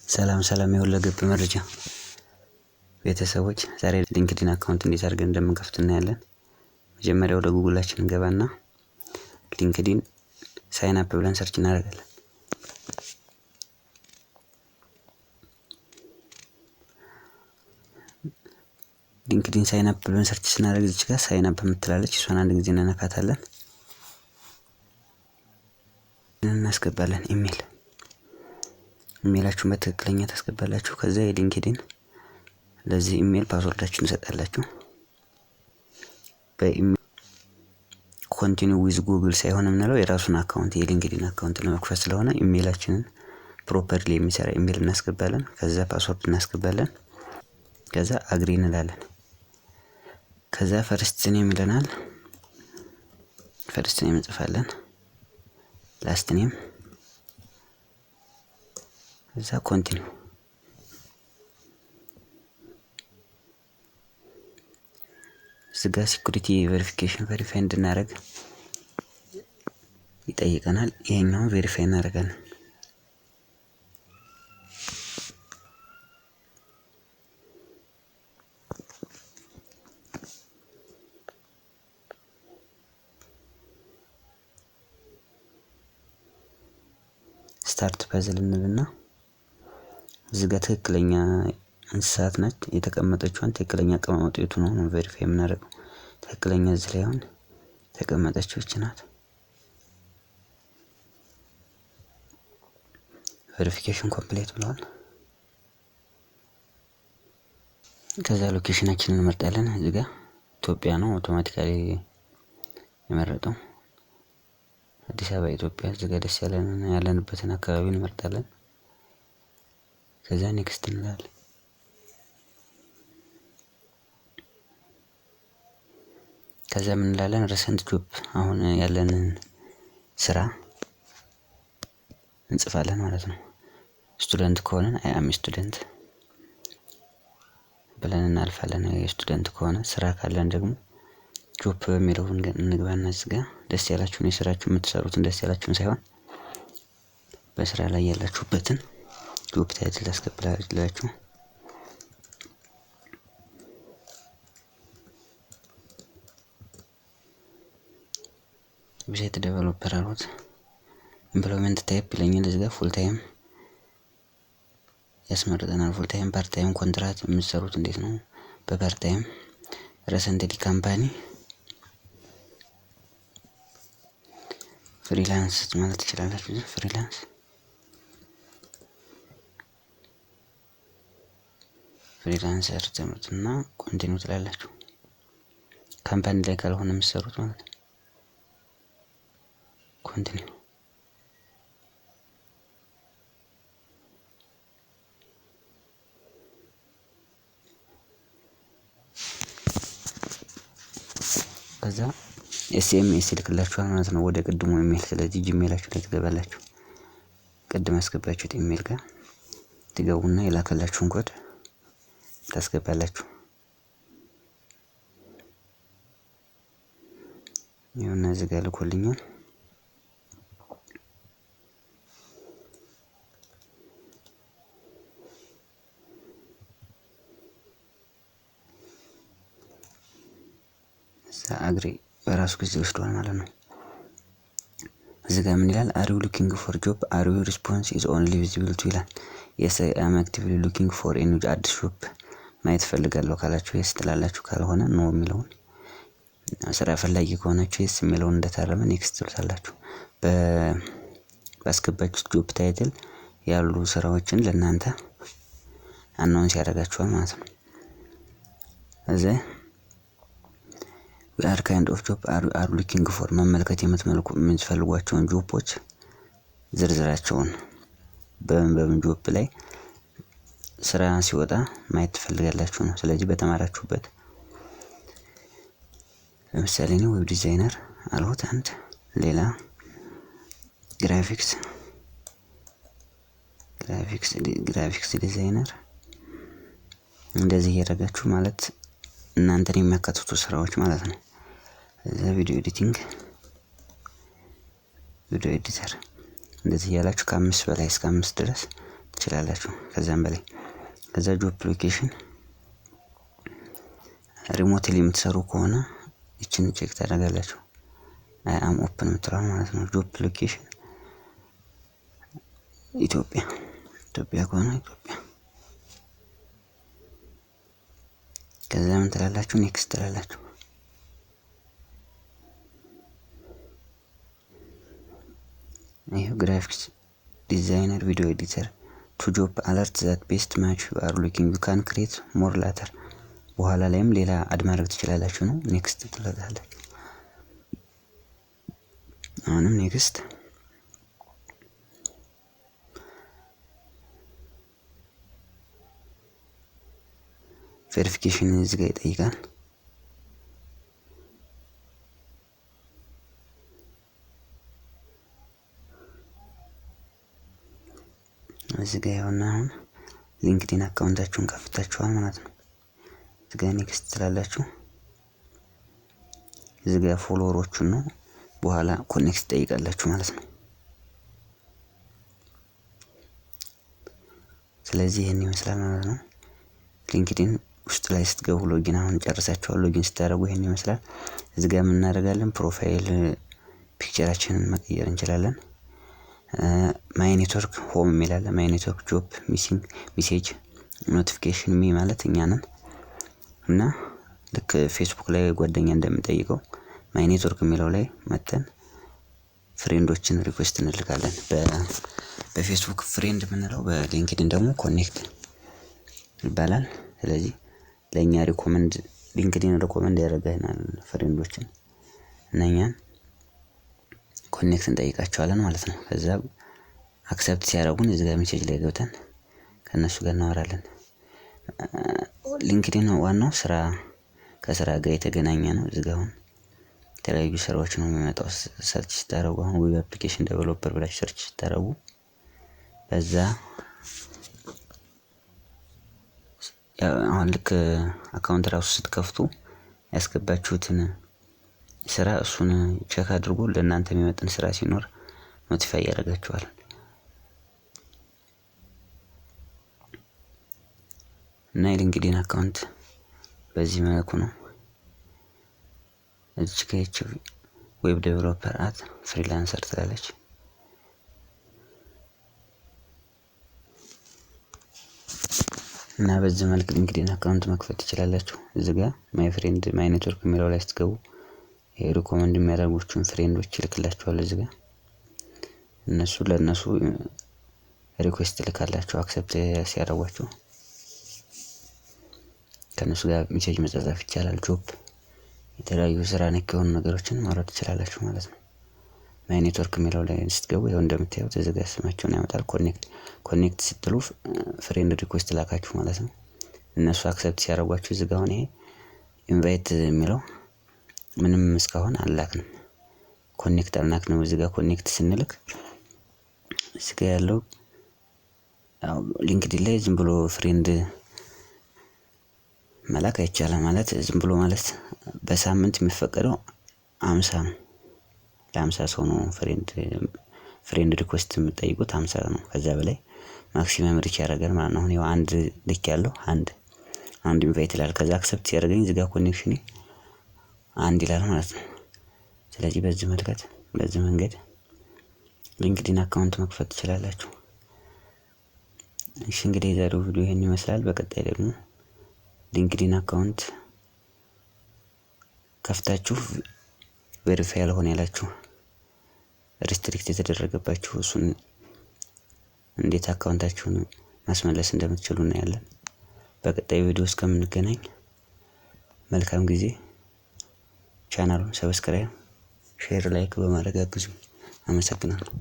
ሰላም የሁለገብ መረጃ ቤተሰቦች ዛሬ ሊንክድኢን አካውንት እንዴት አድርገን እንደምንከፍት እናያለን። መጀመሪያ ወደ ጉግላችን እንገባና ሊንክድኢን ሳይን አፕ ብለን ሰርች እናደርጋለን። ሊንክድኢን ሳይን አፕ ብለን ሰርች ስናደርግ እዚህ ጋር ሳይን አፕ የምትላለች እሷን አንድ ጊዜ እንነካታለን። እናስገባለን ኢሜላችሁን በትክክለኛ ታስገባላችሁ። ከዛ የሊንክድኢን ለዚህ ኢሜል ፓስወርዳችሁን ትሰጣላችሁ። በኢሜል ኮንቲኒው ዊዝ ጉግል ሳይሆን የምንለው የራሱን አካውንት የሊንክድኢን አካውንት ለመክፈት ስለሆነ ኢሜላችንን ፕሮፐርሊ የሚሰራ ኢሜል እናስገባለን። ከዛ ፓስወርድ እናስገባለን። ከዛ አግሪ እንላለን። ከዛ ፈርስት ኔም ይለናል። ፈርስት ኔም እንጽፋለን። ላስት ኔም ከዛ ኮንቲኒው እዚጋ ሲኩሪቲ ቬሪፊኬሽን ቬሪፋይ እንድናደርግ ይጠይቀናል። ይሄኛውን ቬሪፋይ እናደርጋለን። ስታርት ፐዝል እንልና እዚጋ ትክክለኛ እንስሳት ነች የተቀመጠችውን ትክክለኛ አቀማመጡ የቱ ነው ቬሪፋይ የምናደርገው። ትክክለኛ እዚህ ላይ አሁን ተቀመጠችው እቺ ናት። ቬሪፊኬሽን ኮምፕሊት ብለዋል። ከዛ ሎኬሽናችንን እንመርጣለን። እዚህ ጋር ኢትዮጵያ ነው አውቶማቲካሊ የመረጠው አዲስ አበባ ኢትዮጵያ። እዚህ ጋር ደስ ያለንበትን አካባቢ እንመርጣለን። ከዛ ኔክስት እንላለን። ከዛ ምን እንላለን? ሪሰንት ጆብ አሁን ያለንን ስራ እንጽፋለን ማለት ነው። ስቱደንት ከሆነን አይ አም ስቱደንት ብለን እናልፋለን። ስቱደንት ከሆነ ስራ ካለን ደግሞ ጆብ በሚለው እንግባና እዚህ ጋር ደስ ያላችሁን የስራችሁ የምትሰሩትን ደስ ያላችሁን ሳይሆን በስራ ላይ ያላችሁበትን ጆብ ታይትል ታስገባላችሁ። ዌብሳይት ዴቨሎፐር አሉት። ኢምፕሎይመንት ታይፕ ይለኛል። እዚህ ጋር ፉል ታይም ያስመርጠናል። ፉል ታይም፣ ፓርት ታይም፣ ኮንትራት የምትሰሩት እንዴት ነው? በፓርት ታይም ሪሰንትሊ ካምፓኒ ፍሪላንስ ማለት ትችላላችሁ። ፍሪላንሰር ትምህርትና ኮንቲኒው ትላላችሁ። ካምፓኒ ላይ ካልሆነ የምትሰሩት ማለት ነው። ኮንቲኒው ከዛ ኤስኤምኤስ ይልክላችኋል ማለት ነው ወደ ቅድሙ ኢሜል። ስለዚህ ጂሜላችሁ ላይ ትገባላችሁ። ቅድም ያስገባችሁት ኢሜል ጋር ትገቡና የላከላችሁን ኮድ ታስገባላችሁ። ይኸውና እዚህ ጋር ልኮልኛል። አግሪ በራሱ ጊዜ ወስዷል ማለት ነው። እዚህ ጋር ምን ይላል? አር ዩ ሉኪንግ ፎር ጆብ አር ዩ ሪስፖንስ ኢዝ ኦንሊ ቪዚብል ቱ ይላል። የስ አይ አም አክቲቭሊ ሉኪንግ ፎር ኤ ኒው አዲስ ጆብ ማየት ፈልጋለሁ ካላችሁ የስ ትላላችሁ። ካልሆነ ኖ የሚለውን ስራ ፈላጊ ከሆናችሁ የስ የሚለውን እንደታረመ ኔክስት ትሉታላችሁ። ባስገባችሁት ጆብ ታይትል ያሉ ስራዎችን ለእናንተ አናውንስ ያደርጋችኋል ማለት ነው። እዚህ አር ካይንድ ኦፍ ጆብ አር ሉኪንግ ፎር መመልከት የምትፈልጓቸውን ጆቦች ዝርዝራቸውን በምን ጆብ ላይ ስራ ሲወጣ ማየት ትፈልጋላችሁ ነው። ስለዚህ በተማራችሁበት ለምሳሌ ነው ዌብ ዲዛይነር አልሁት አንድ ሌላ ግራፊክስ ዲዛይነር እንደዚህ እያደረጋችሁ ማለት እናንተን የሚያካትቱ ስራዎች ማለት ነው። እዛ ቪዲዮ ኤዲተር እንደዚህ ያላችሁ ከ5 በላይ እስከ 5 ድረስ ትችላላችሁ ከዛም በላይ። ከዛ ጆብ ሎኬሽን ሪሞትሊ የምትሰሩ ከሆነ ይችን ቼክ ታደርጋላችሁ። አይ አም ኦፕን የምትለዋል ማለት ነው። ጆብ ሎኬሽን ኢትዮጵያ ከሆነ ኢትዮጵያ። ከዛ ምን ትላላችሁ? ኔክስት ትላላችሁ። ይሄው ግራፊክስ ዲዛይነር፣ ቪዲዮ ኤዲተር ቱ ጆብ አለርት ዛት ቤስት ማች ዩ አር ሉኪንግ ዩ ካን ክሬት ሞር ላተር። በኋላ ላይም ሌላ አድ ማድረግ ትችላላችሁ ነው። ኔክስት ትላላችሁ። አሁንም ኔክስት። ቬሪፊኬሽን እዚህ ጋር ይጠይቃል። እዚህ ጋር ያውና አሁን ሊንክዲን አካውንታችሁን ከፍታችኋል ማለት ነው። እዚህ ጋር ኔክስት ትላላችሁ። እዚህ ጋር ፎሎወሮቹን ነው በኋላ ኮኔክት ትጠይቃላችሁ ማለት ነው። ስለዚህ ይሄን ይመስላል ማለት ነው። ሊንክዲን ውስጥ ላይ ስትገቡ ሎጊን አሁን ጨርሳችኋል። ሎጊን ስታደርጉ ይሄን ይመስላል። እዚህ ጋር ምን እናደርጋለን? ፕሮፋይል ፒክቸራችንን መቀየር እንችላለን። ማይ ኔትወርክ ሆም የሚላለ ማይ ኔትወርክ ጆብ ሚሲንግ ሜሴጅ ኖቲፊኬሽን ሚ ማለት እኛ ነን እና ልክ ፌስቡክ ላይ ጓደኛ እንደምንጠይቀው ማይ ኔትወርክ የሚለው ላይ መተን ፍሬንዶችን ሪኩዌስት እንልካለን። በፌስቡክ ፍሬንድ የምንለው በሊንክዲን ደግሞ ኮኔክት ይባላል። ስለዚህ ለኛ ሊንክዲን ሪኮመንድ ያደርገናል ፍሬንዶችን እኛን ኮኔክት እንጠይቃቸዋለን ማለት ነው። ከዛ አክሰፕት ሲያደርጉን እዚህ ጋር ሜሴጅ ላይ ገብተን ከነሱ ጋር እናወራለን። ሊንክዲን ዋናው ከስራ ጋር የተገናኘ ነው። እዚህ ጋር አሁን የተለያዩ ስራዎች ነው የሚመጣው። ሰርች ስታደርጉ አሁን ዌብ አፕሊኬሽን ዴቨሎፐር ብላችሁ ሰርች ስታደርጉ በዛ አሁን ልክ አካውንት ራሱ ስትከፍቱ ያስገባችሁትን ስራ እሱን ቼክ አድርጎ ለእናንተ የሚመጥን ስራ ሲኖር ኖቲፋይ ያደርጋችኋል። እና የሊንክዲን አካውንት በዚህ መልኩ ነው። እዚህ ጋር ዌብ ዴቨሎፐር ፍሪላንሰር ትላለች። እና በዚህ መልክ ሊንክዲን አካውንት መክፈት ትችላላችሁ። እዚህ ጋር ማይ ፍሬንድ ማይ ኔትወርክ የሚለው ላይ ስትገቡ ሪኮመንድ የሚያደርጉትን ፍሬንዶች ይልክላችኋል። እዚህ ጋር ለእነሱ ሪኩዌስት ልካላችሁ አክሰፕት ሲያደርጓችሁ ከነሱ ጋር ሜሴጅ መጻጻፍ ይቻላል። ጆብ የተለያዩ ስራ ነክ የሆኑ ነገሮችን ማውራት ትችላላችሁ ማለት ነው። ማይ ኔትወርክ የሚለው ላይ ስትገቡ ይኸው እንደምታዩት እዚህ ጋር ስማቸውን ያመጣል። ኮኔክት ስትሉ ፍሬንድ ሪኩዌስት ላካችሁ ማለት ነው። እነሱ አክሰፕት ሲያደርጓችሁ እዚህ ጋር አሁን ይሄ ኢንቫይት የሚለው ምንም እስካሁን አላክንም። ኮኔክት አልናክንም። እዚህ ጋር ኮኔክት ስንልክ እዚህ ጋር ያለው ሊንክዲን ላይ ዝም ብሎ ፍሬንድ መላክ አይቻልም። ማለት ዝም ብሎ ማለት በሳምንት የሚፈቀደው 50 ነው። ለ50 ሰው ነው ፍሬንድ ሪኩዌስት የምትጠይቁት 50 ነው። ከዛ በላይ ማክሲመም ሪች ያደርጋል ማለት ነው። አሁን ይኸው አንድ ልክ ያለው አንድ ኢንቫይት ይላል። ከዛ አክሰፕት ሲያደርገኝ እዚህ ጋር ኮኔክሽን አንድ ይላል ማለት ነው። ስለዚህ በዚህ መንገድ ሊንክዲን አካውንት መክፈት ትችላላችሁ። እሺ እንግዲህ የዛሬው ቪዲዮ ይሄን ይመስላል። በቀጣይ ደግሞ ሊንክዲን አካውንት ከፍታችሁ ቬሪፋይ ያልሆነ ያላችሁ ሪስትሪክት የተደረገባችሁ እሱን እንዴት አካውንታችሁን ማስመለስ እንደምትችሉ እናያለን። በቀጣይ ቪዲዮ እስከምንገናኝ መልካም ጊዜ። ቻናሉን ሰብስክራይብ፣ ሼር፣ ላይክ በማድረግ አግዙኝ። አመሰግናለሁ።